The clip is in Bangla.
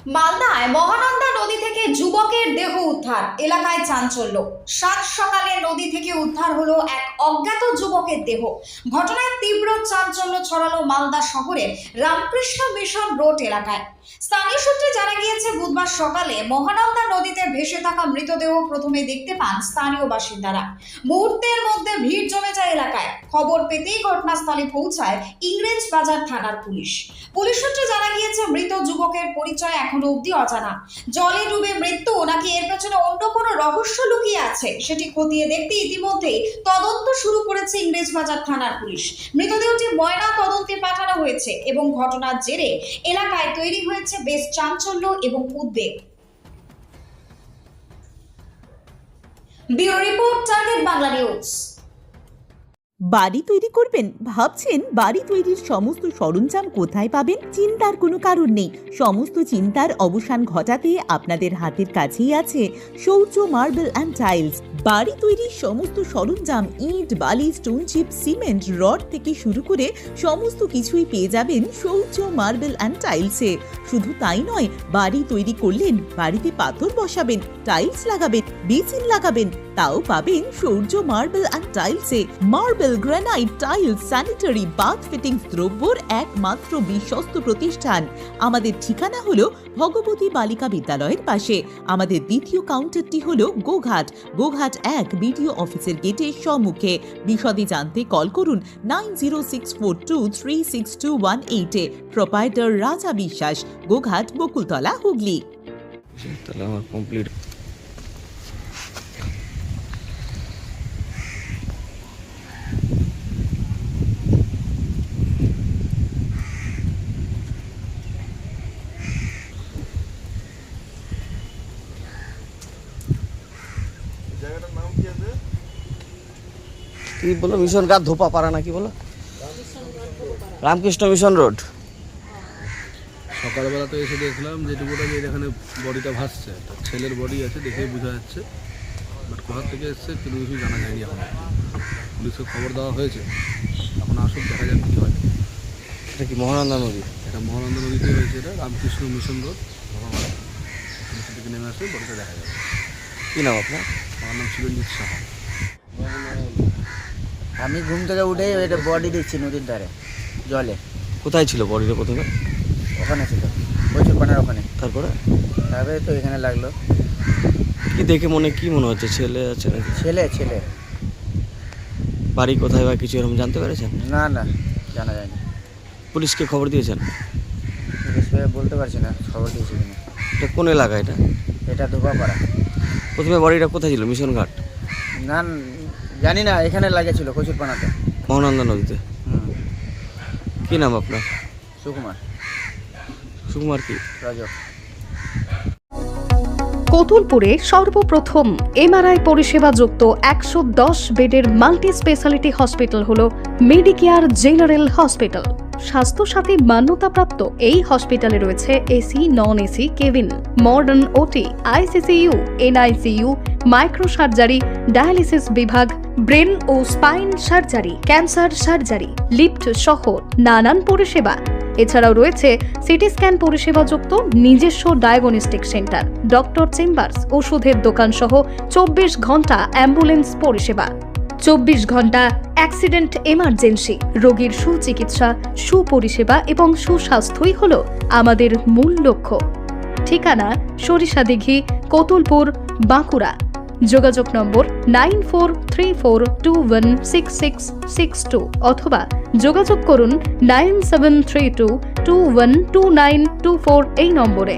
মালদায় মহানন্দা নদী থেকে যুবকের দেহ উদ্ধার, এলাকায় চাঞ্চল্য। সাত সকালে নদী থেকে উদ্ধার হলো এক অজ্ঞাত যুবকের দেহ। ঘটনায় তীব্র চাঞ্চল্য ছড়ালো মালদা শহরের রামকৃষ্ণ মিশন রোড এলাকায়। স্থানীয় সূত্রে জানা গিয়েছে, বুধবার সকালে মহানন্দা নদীতে ভেসে থাকা মৃতদেহ প্রথমে দেখতে পান স্থানীয় বাসিন্দারা। মুহূর্তের মধ্যে ভিড় জমে যায় এলাকায়। খবর পেতেই ঘটনাস্থলে পৌঁছায় ইংরেজবাজার থানার পুলিশ। পুলিশ সূত্রে জানা গিয়েছে, মৃত যুবকের পরিচয় এখনো অবধি অজানা। জলে ডুবে মৃত্যু নাকি এর পেছনে অন্য কোনো রহস্য লুকিয়ে আছে সেটি খতিয়ে দেখতে ইতিমধ্যেই তদন্ত শুরু করেছে ইংরেজবাজার থানার পুলিশ। মৃতদেহটি ময়না তদন্তে পাঠানো হয়েছে এবং ঘটনার জেরে এলাকায় তৈরি হয়েছে বেশ চাঞ্চল্য এবং উদ্বেগ। Bureau report, target Bangla news. বাড়ি তৈরি করবেন? ভাবছেন বাড়ি তৈরির সমস্ত সরঞ্জাম কোথায় পাবেন? চিন্তার কোনো কারণ নেই। সমস্ত চিন্তার অবসান ঘটাতে আপনাদের হাতের কাছেই আছে শৌর্য মার্বেল অ্যান্ড টাইলস। বাড়ি তৈরির সমস্ত সরঞ্জাম, ইট, বালি, স্টোন চিপ, সিমেন্ট, রড থেকে শুরু করে সমস্ত কিছুই পেয়ে যাবেন শৌর্য মার্বেল অ্যান্ড টাইলসে। শুধু তাই নয়, বাড়ি তৈরি করলেন, বাড়িতে পাথর বসাবেন, টাইলস লাগাবেন, বেসিন লাগাবেন, তাও পাবেন শৌর্য মার্বেল অ্যান্ড টাইলসে। Marble, granite, tiles, sanitary, bath fittings দ্রব্যর একমাত্র বিশ্বস্ত প্রতিষ্ঠান। আমাদের ঠিকানা হলো ভগবতী বালিকা বিদ্যালয়ের পাশে। আমাদের দ্বিতীয় কাউন্টারটি হলো গোঘাট 1 বিডিও অফিসের গেটের সম্মুখে। বিশদে জানতে কল করুন 9064236218-এ। প্রোপাইটার রাজা বিশ্বাস, গোঘাট, বকুলতলা, হুগলি। তাহলে আমার কমপ্লিট। কি বলো, মিশন ঘাট ধোপাপাড়া নাকি বলো? Ramakrishna mission road. সকালবেলা তো এসে দেখলাম যেটুকুটা যে এখানে বডিটা ভাসছে, তার ছেলের বডি আছে, দেখেই বোঝা যাচ্ছে। বাট কোথা থেকে এসছে কোনো কিছু জানা যায়নি এখন। পুলিশকে খবর দেওয়া হয়েছে, এখন আসুক, দেখা যাক কী হয়। এটা কি মহানন্দা নদী? এটা মহানন্দা নদীতে হয়েছে, এটা Ramakrishna mission road Dhopapara. Police থেকে নেমে আসলে বডিটা দেখা যাবে। কী নাম আপনার? আমার নাম শিবঞ্জিত সাহা। আমি ঘুম থেকে উঠেই ওইটা বডি দেখছি নদীর ধারে জলে। কোথায় ছিল বডিটা প্রথমে? ওখানে ছিল, বৈচুরপানার ওখানে। তারপরে তো এখানে লাগলো। কি দেখে কি মনে হচ্ছে? ছেলে আছে নাকি? ছেলে ছেলে। বাড়ি কোথায় বা কিছু এরকম জানতে পেরেছেন? না না, জানা যায়নি। পুলিশকে খবর দিয়েছেন? পুলিশ বলতে পারছি না খবর দিয়েছি কিনা। এটা কোন এলাকা? এটা ধোপাপাড়া। প্রথমে বডিটা কোথায় ছিল? মিশন ঘাট? না জানি না, এখানে লাগেছিল কচুরপানাতে, মহানন্দা নদীতে। কি নাম আপনার? সুকুমার। সুকুমার কি? রজক। কতুলপুরে সর্বপ্রথম এমআরআই পরিষেবা যুক্ত 110 বেডের মাল্টি স্পেশালিটি হসপিটাল হল মেডিকেয়ার জেনারেল হসপিটাল। স্বাস্থ্যসাথী মান্যতাপ্রাপ্ত এই হসপিটালে রয়েছে AC, non AC cabin, modern OT, ICCU, NICU, micro surgery, dialysis বিভাগ, ব্রেন ও spine surgery, cancer surgery, lift সহ নানান পরিষেবা। এছাড়াও রয়েছে সিটি স্ক্যান পরিষেবা যুক্ত নিজস্ব ডায়াগনস্টিক সেন্টার, ডক্টর চেম্বার্স, ওষুধের দোকান সহ 24 ঘন্টা অ্যাম্বুলেন্স পরিষেবা। 24 ঘন্টা অ্যাক্সিডেন্ট এমার্জেন্সি। রোগীর সুচিকিৎসা, সুপরিষেবা এবং সুস্বাস্থ্যই হল আমাদের মূল লক্ষ্য। ঠিকানা সরিষাদিঘি, কতুলপুর, বাঁকুড়া। যোগাযোগ নম্বর 9434216662 অথবা যোগাযোগ করুন 9732212924 এই নম্বরে।